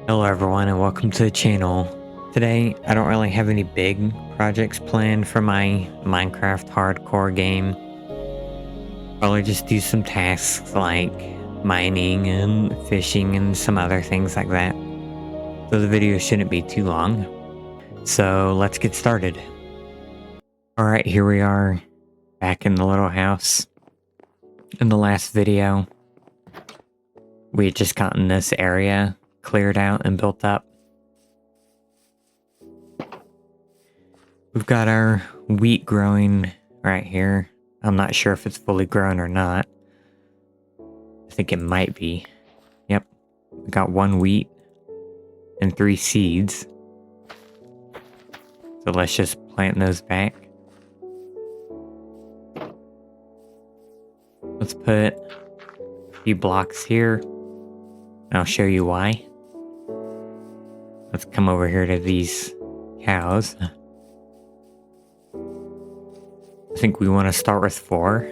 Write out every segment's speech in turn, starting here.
Hello everyone and welcome to the channel. Today, I don't really have any big projects planned for my Minecraft hardcore game. Probably just do some tasks like mining and fishing and some other things like that. So the video shouldn't be too long. So let's get started. Alright, here we are back in the little house. In the last video, we had just gotten this area cleared out and built up. We've got our wheat growing right here. I'm not sure if it's fully grown or not. I think it might be. Yep. We got 1 wheat and 3 seeds. So let's just plant those back. Let's put a few blocks here. And I'll show you why. Let's come over here to these cows. I think we want to start with 4.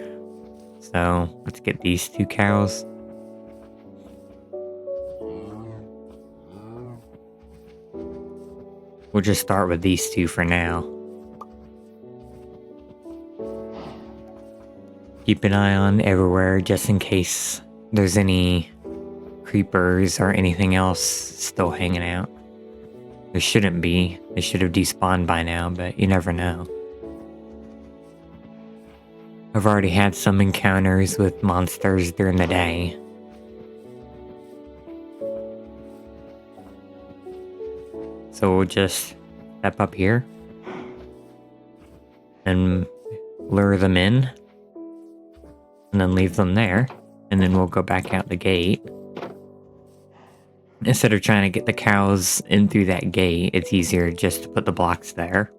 So let's get these 2 cows. We'll just start with these 2 for now. Keep an eye on everywhere just in case there's any creepers or anything else still hanging out. There shouldn't be. They should have despawned by now, but you never know. I've already had some encounters with monsters during the day. So we'll just step up here and lure them in and then leave them there, and then we'll go back out the gate. Instead of trying to get the cows in through that gate, it's easier just to put the blocks there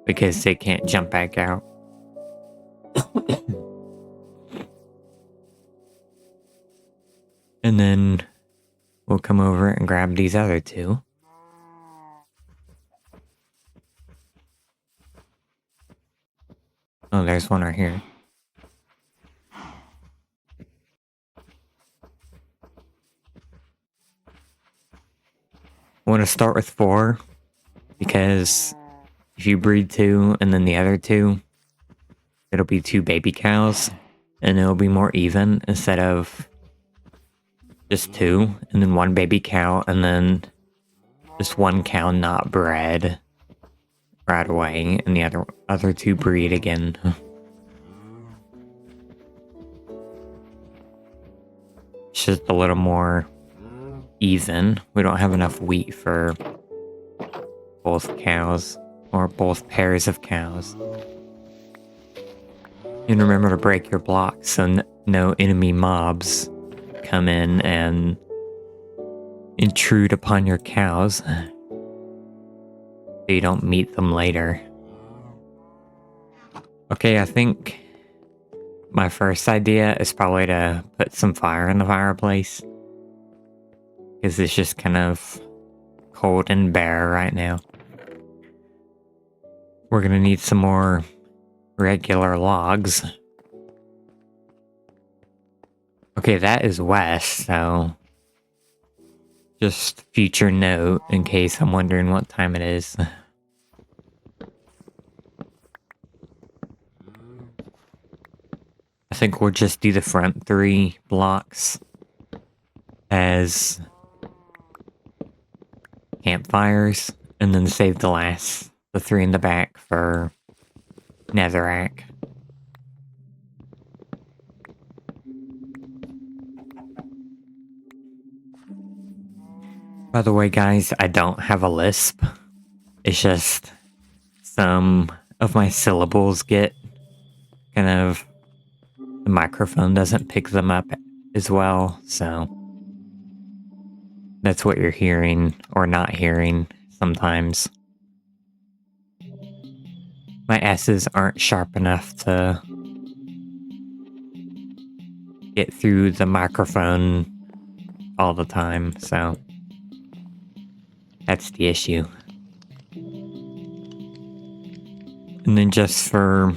because they can't jump back out. And then we'll come over and grab these other 2. Oh, there's one right here. I want to start with 4 because if you breed 2 and then the other 2, it'll be 2 baby cows and it'll be more even instead of just 2 and then 1 baby cow and then just 1 cow not bred right away and the other 2 breed again. It's just a little more even. We don't have enough wheat for both cows or both pairs of cows. And remember to break your blocks so no enemy mobs come in and intrude upon your cows so you don't meet them later. Okay, I think my first idea is probably to put some fire in the fireplace because it's just kind of cold and bare right now. We're gonna need some more regular logs. Okay, that is west, so just future note in case I'm wondering what time it is. I think we'll just do the front 3 blocks as campfires and then save the 3 in the back for netherrack. By the way, guys, I don't have a lisp. It's just some of my syllables get kind of... the microphone doesn't pick them up as well, so that's what you're hearing or not hearing sometimes. My S's aren't sharp enough to get through the microphone all the time, so that's the issue. And then just for...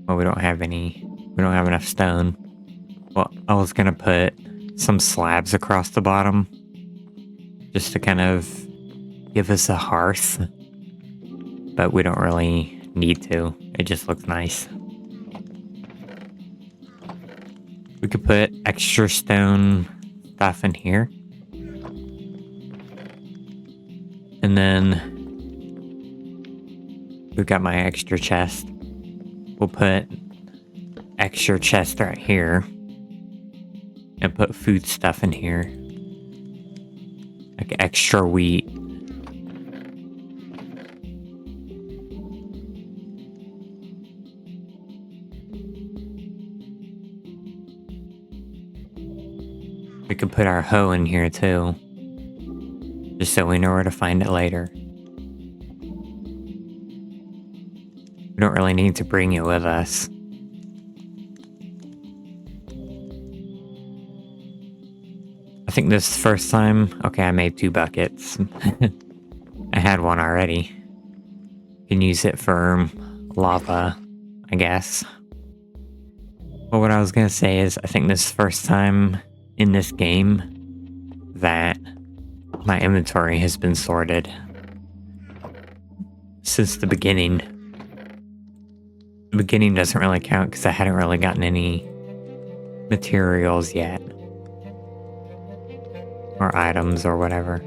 well, we don't have enough stone. Well, I was gonna put some slabs across the bottom just to kind of give us a hearth. But we don't really need to. It just looks nice. We could put extra stone stuff in here. And then we've got my extra chest. We'll put extra chest right here. And put food stuff in here. Like extra wheat. We could put our hoe in here too. Just so we know where to find it later. We don't really need to bring it with us. I think this first time... Okay, I made 2 buckets. I had one already. You can use it for lava, I guess. But what I was gonna say is, I think this is the first time in this game that my inventory has been sorted. Since the beginning. The beginning doesn't really count because I hadn't really gotten any materials yet. Or items or whatever.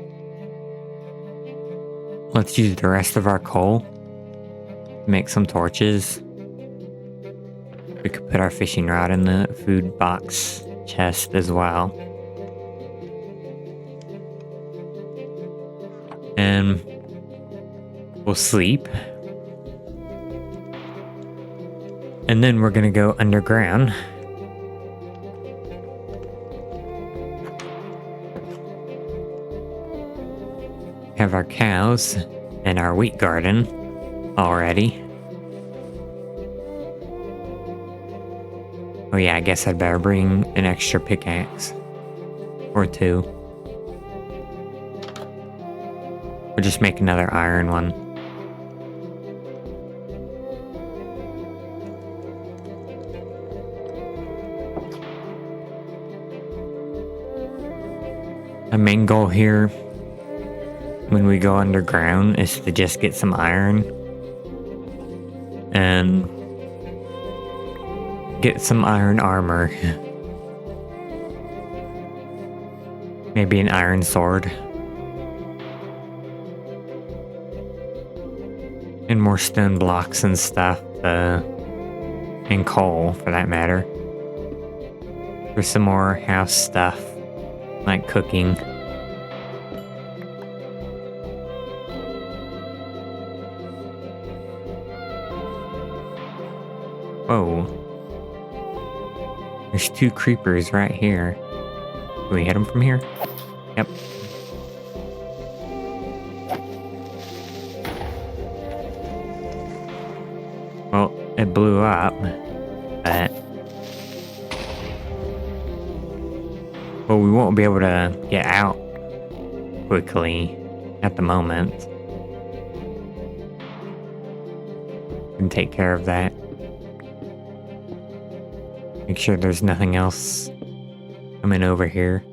Let's use the rest of our coal to make some torches. We could put our fishing rod in the food box chest as well. And we'll sleep. And then we're gonna go underground. Have our cows and our wheat garden already. Oh yeah, I guess I'd better bring an extra pickaxe. Or 2. Or just make another iron one. My main goal here when we go underground is to just get some iron and get some iron armor. Maybe an iron sword. And more stone blocks and stuff, and coal for that matter. For some more house stuff, like cooking. Whoa. There's 2 creepers right here. Can we hit them from here? Yep. Well, it blew up, but... Well, we won't be able to get out quickly at the moment. We can take care of that. Make sure there's nothing else coming over here.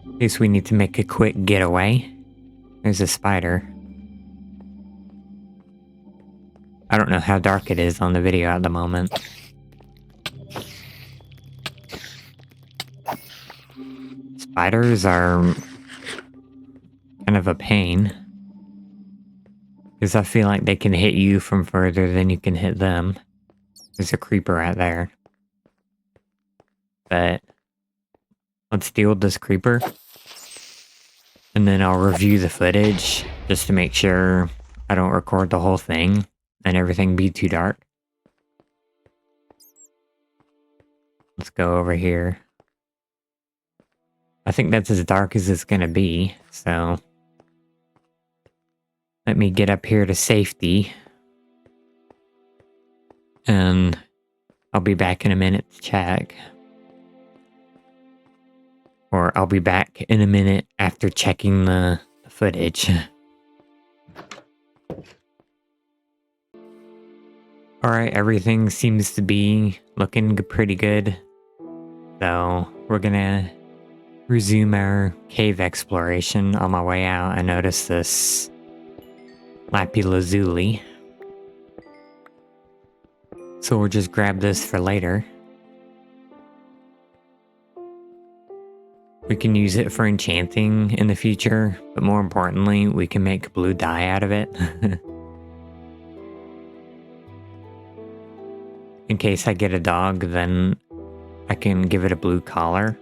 In case we need to make a quick getaway. There's a spider. I don't know how dark it is on the video at the moment. Spiders are kind of a pain. Because I feel like they can hit you from further than you can hit them. There's a creeper right there. But let's deal with this creeper. And then I'll review the footage just to make sure I don't record the whole thing and everything be too dark. Let's go over here. I think that's as dark as it's gonna be, so let me get up here to safety. And I'll be back in a minute to check. Or I'll be back in a minute after checking the footage Alright, everything seems to be looking pretty good. So, we're gonna resume our cave exploration. On my way out, I noticed this lapis lazuli. So we'll just grab this for later. We can use it for enchanting in the future, but more importantly, we can make blue dye out of it. In case I get a dog, then I can give it a blue collar.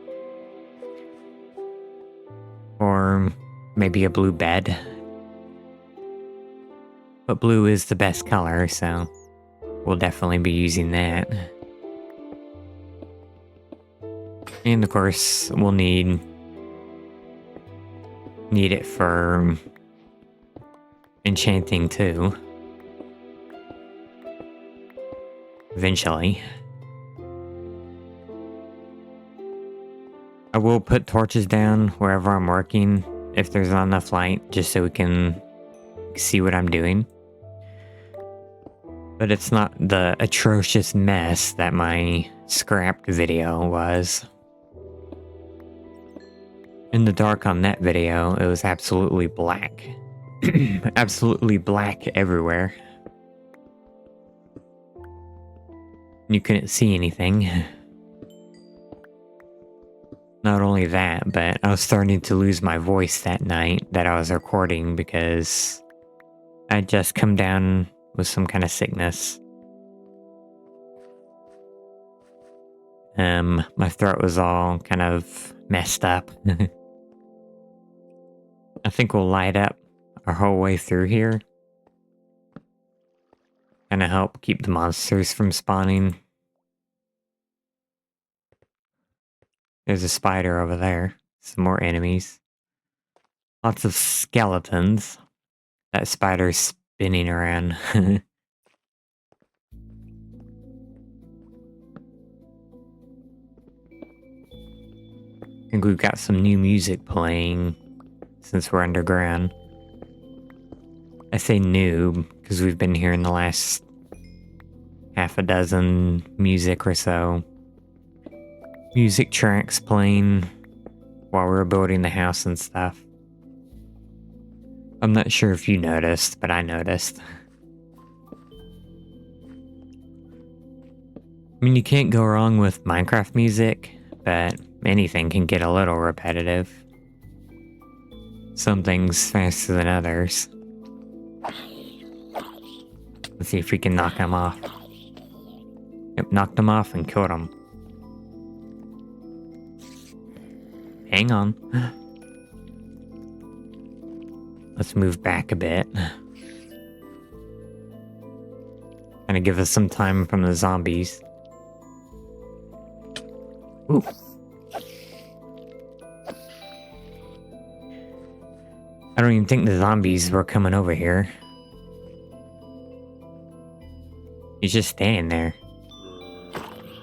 Or maybe a blue bed. But blue is the best color, so we'll definitely be using that. And of course, we'll need it for enchanting too. Eventually. I will put torches down wherever I'm working if there's not enough light, just so we can see what I'm doing. But it's not the atrocious mess that my scrapped video was. In the dark on that video, it was absolutely black. Absolutely black everywhere. You couldn't see anything. Not only that, but I was starting to lose my voice that night that I was recording because I'd just come down with some kind of sickness. My throat was all kind of messed up. I think we'll light up our whole way through here. Gonna help keep the monsters from spawning. There's a spider over there. Some more enemies. Lots of skeletons. That spider's spinning around. I think we've got some new music playing since we're underground. I say new because we've been here in the last half a dozen music or so. Music tracks playing while we were building the house and stuff. I'm not sure if you noticed, but I noticed. I mean, you can't go wrong with Minecraft music, but anything can get a little repetitive. Some things faster than others. Let's see if we can knock them off. Yep, knocked them off and killed them. Hang on. Let's move back a bit. Gonna give us some time from the zombies. Ooh. I don't even think the zombies were coming over here. He's just standing there.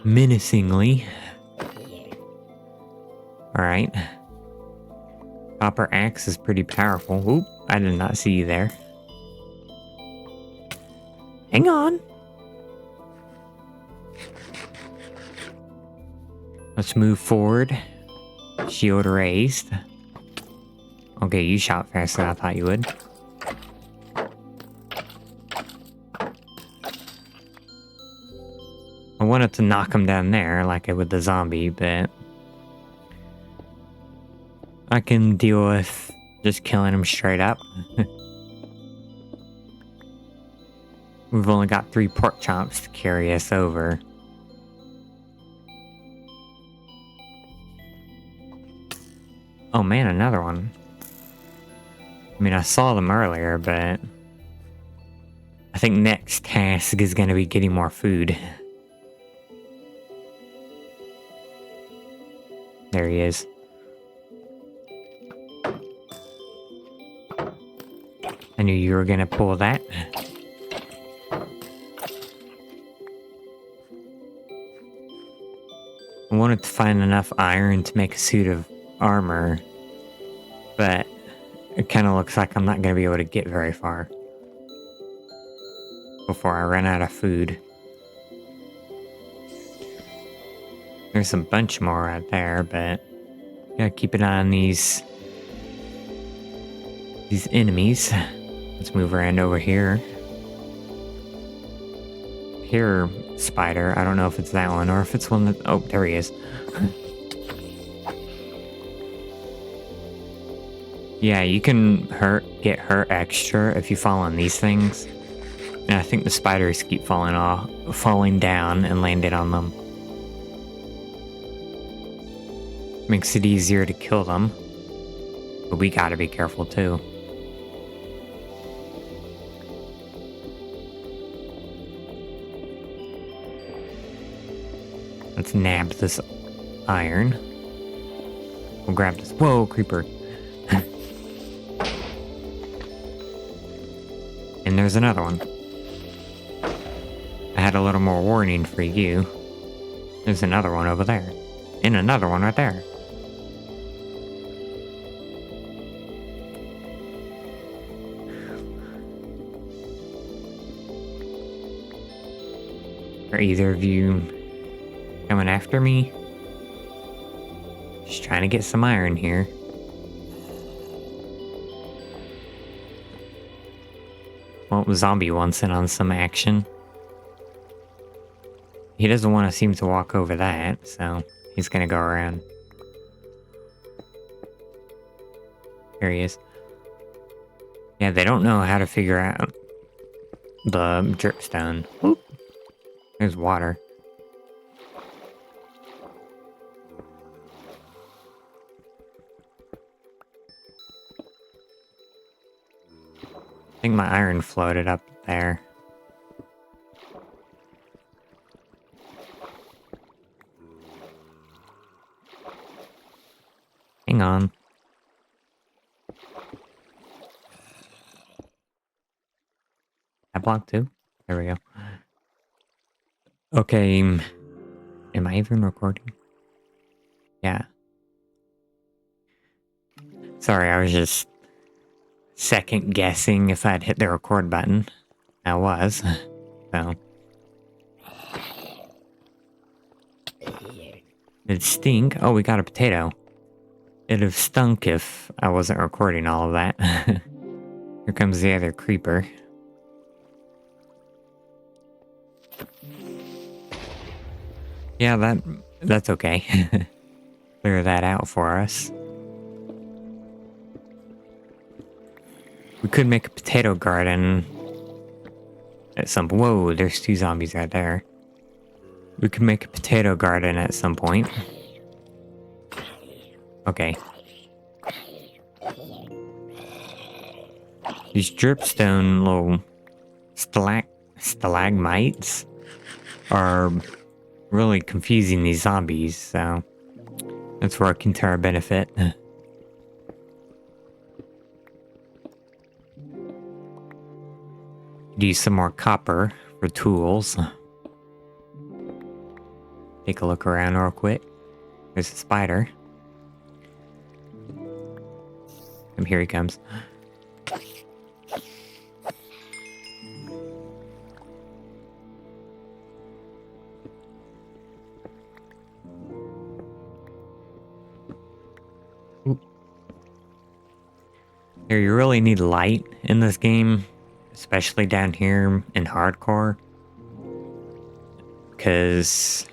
Menacingly. Alright. Copper axe is pretty powerful. Oop, I did not see you there. Hang on. Let's move forward. Shield raised. Okay, you shot faster than I thought you would. I wanted to knock him down there like I would the zombie, but I can deal with just killing him straight up. We've only got 3 pork chops to carry us over. Oh man, another one. I mean, I saw them earlier, but I think next task is gonna be getting more food. There he is. I knew you were gonna pull that. I wanted to find enough iron to make a suit of armor, but it kind of looks like I'm not going to be able to get very far before I run out of food. There's a bunch more out there, but gotta keep an eye on these enemies. Let's move around over here. Here, spider. I don't know if it's that one or if it's one that... Oh, there he is. Yeah, you can get hurt extra if you fall on these things. And I think the spiders keep falling down and landing on them. Makes it easier to kill them. But we gotta be careful too. Let's nab this iron. We'll grab this. Whoa, creeper. And there's another one. I had a little more warning for you. There's another one over there. And another one right there. Are either of you coming after me? Just trying to get some iron here. Well, the zombie wants in on some action. He doesn't want to seem to walk over that, so he's gonna go around. There he is. Yeah, they don't know how to figure out the dripstone. Oop. There's water. I think my iron floated up there. Hang on. That block too? There we go. Okay. Am I even recording? Yeah. Sorry, I was just second guessing if I'd hit the record button. I was. So. It'd stink. Oh, we got a potato. It'd have stunk if I wasn't recording all of that. Here comes the other creeper. Yeah, that's okay. Clear that out for us. We could make a potato garden at some... Whoa, there's two zombies right there. We could make a potato garden at some point. Okay. These dripstone little stalagmites are really confusing these zombies, so that's working to our benefit. Use some more copper for tools. Take a look around real quick. There's a spider. And here he comes. Here, you really need light in this game, especially down here in hardcore, because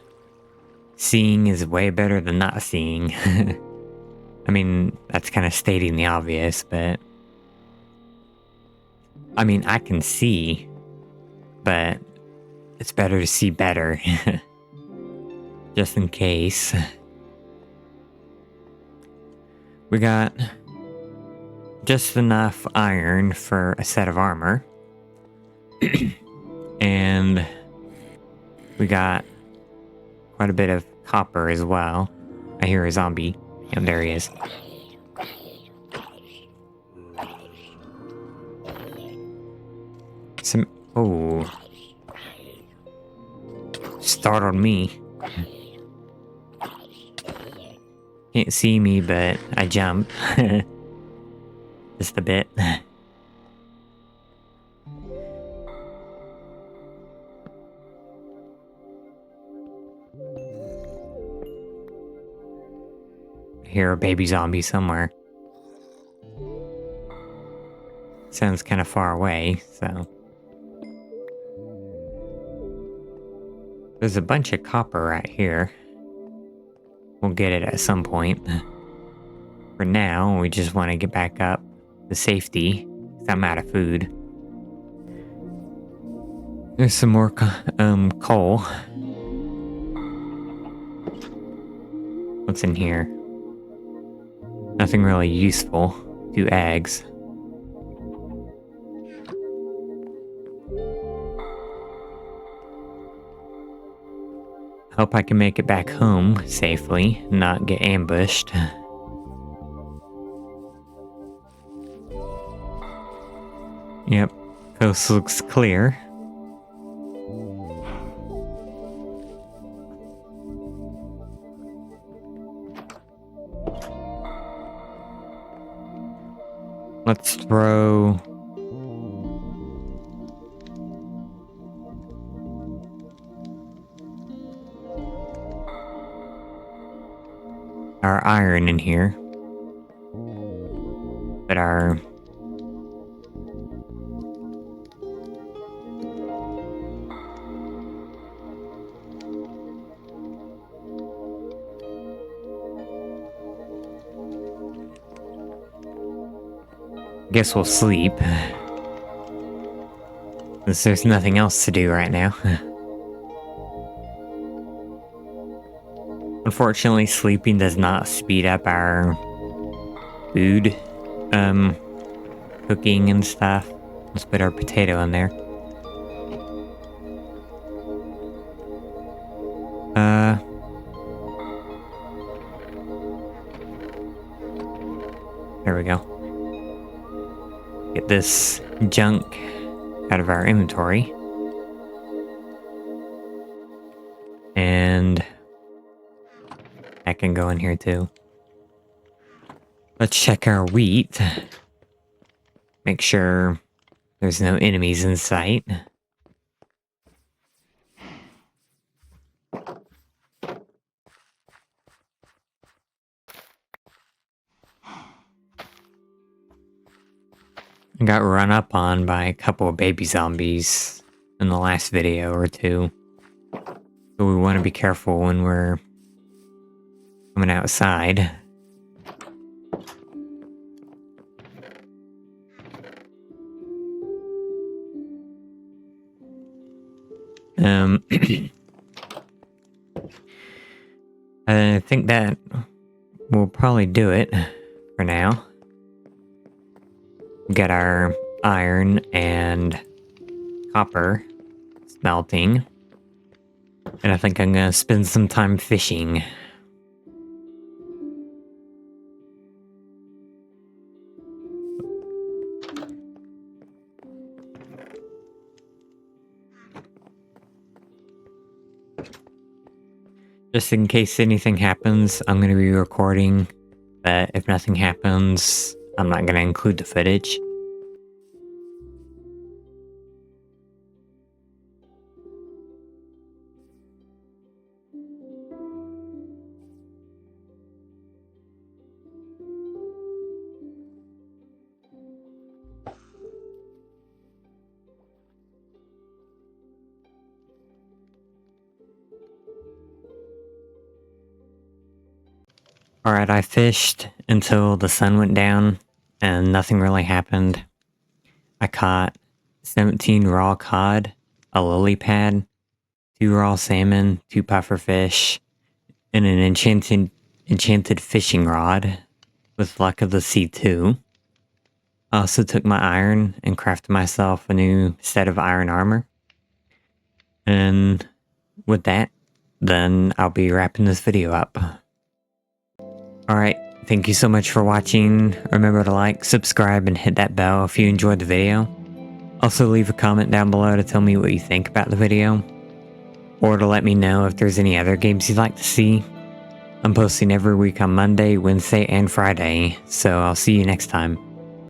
seeing is way better than not seeing. I mean, that's kind of stating the obvious, but I mean, I can see, but it's better to see better. Just in case. We got just enough iron for a set of armor. And we got quite a bit of copper as well. I hear a zombie. And there he is. Oh. Startled me. Can't see me, but I jump. Just a bit. hear a baby zombie somewhere. Sounds kind of far away, so... There's a bunch of copper right here. We'll get it at some point. For now, we just want to get back up to safety, 'cause I'm out of food. There's some more coal. What's in here? Nothing really useful. 2 eggs. Hope I can make it back home safely, not get ambushed. Yep, coast looks clear. Let's throw... our iron in here. But our... guess we'll sleep. Since there's nothing else to do right now. Unfortunately, sleeping does not speed up our food, cooking and stuff. Let's put our potato in there. There we go. Get this junk out of our inventory. And that can go in here too. Let's check our wheat. Make sure there's no enemies in sight. I got run up on by a couple of baby zombies in the last video or two. So we want to be careful when we're coming outside. I think that will probably do it for now. Get our iron and copper smelting. And I think I'm gonna spend some time fishing. Just in case anything happens, I'm gonna be recording, but if nothing happens, I'm not gonna include the footage. Alright, I fished until the sun went down and nothing really happened. I caught 17 raw cod, a lily pad, 2 raw salmon, 2 puffer fish, and an enchanted fishing rod with luck of the sea too. I also took my iron and crafted myself a new set of iron armor. And with that, then I'll be wrapping this video up. Alright, thank you so much for watching. Remember to like, subscribe, and hit that bell if you enjoyed the video. Also leave a comment down below to tell me what you think about the video. Or to let me know if there's any other games you'd like to see. I'm posting every week on Monday, Wednesday, and Friday, so I'll see you next time.